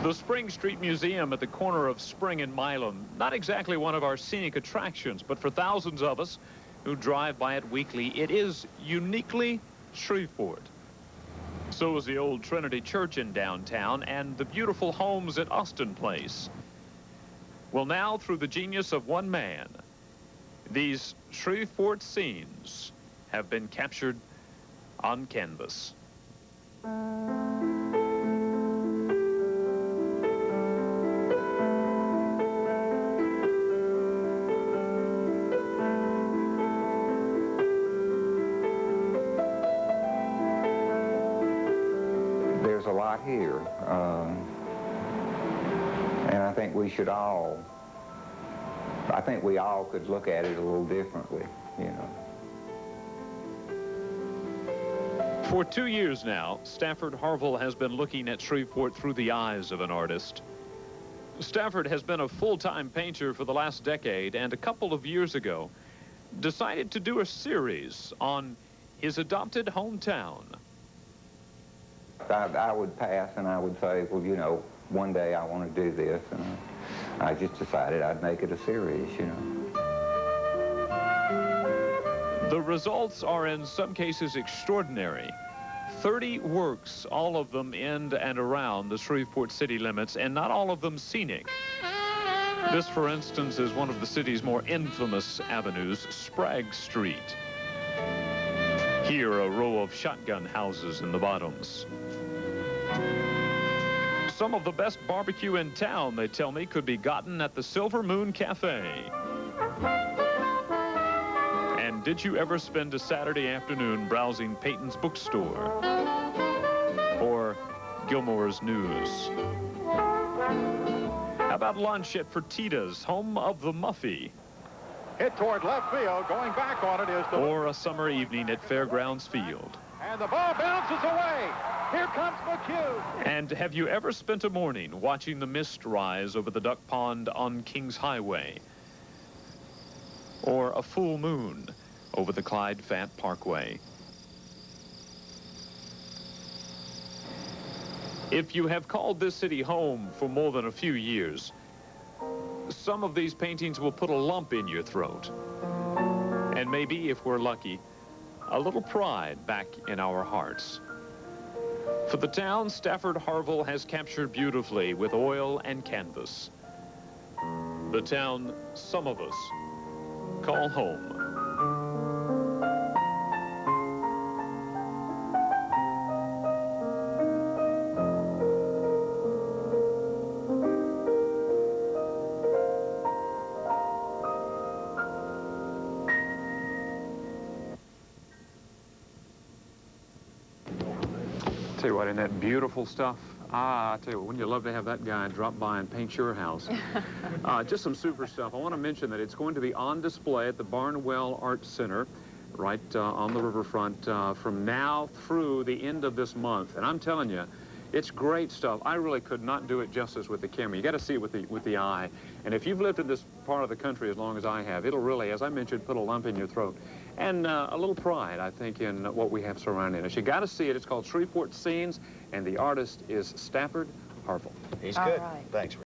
The Spring Street Museum at the corner of Spring and Milam, not exactly one of our scenic attractions, but for thousands of us who drive by it weekly, it is uniquely Shreveport. So is the old Trinity Church in downtown and the beautiful homes at Austin Place. Well, now, through the genius of one man, these Shreveport scenes have been captured on canvas. There's a lot here, and I think we all could look at it a little differently, you know. For 2 years now, Stafford Harvill has been looking at Shreveport through the eyes of an artist. Stafford has been a full-time painter for the last decade, and a couple of years ago decided to do a series on his adopted hometown. I would pass and I would say, well, you know, one day I want to do this, and I just decided I'd make it a series, you know. The results are in some cases extraordinary. 30 works, all of them in and around the Shreveport city limits, and not all of them scenic. This, for instance, is one of the city's more infamous avenues, Sprague Street. Here, a row of shotgun houses in the bottoms. Some of the best barbecue in town, they tell me, could be gotten at the Silver Moon Cafe. And did you ever spend a Saturday afternoon browsing Peyton's bookstore or Gilmore's News? How about lunch at Fertitta's, home of the Muffy? Hit toward left field, going back on it is the... Or a summer evening at Fairgrounds Field. And the ball bounces away. Here comes McHugh. And have you ever spent a morning watching the mist rise over the duck pond on Kings Highway? Or a full moon over the Clyde Fat Parkway? If you have called this city home for more than a few years, some of these paintings will put a lump in your throat. And maybe, if we're lucky, a little pride back in our hearts. For the town, Stafford Harvill has captured beautifully with oil and canvas. The town some of us call home. Tell you what, isn't that beautiful stuff? I tell you what, wouldn't you love to have that guy drop by and paint your house? Just some super stuff. I want to mention that it's going to be on display at the Barnwell Art Center right on the riverfront from now through the end of this month. And I'm telling you, it's great stuff. I really could not do it justice with the camera. You got to see it with the eye. And if you've lived in this part of the country as long as I have, it'll really, as I mentioned, put a lump in your throat. And a little pride, I think, in what we have surrounding us. You got to see it. It's called Shreveport Scenes, and the artist is Stafford Harvill. He's good. All right. Thanks, Rick.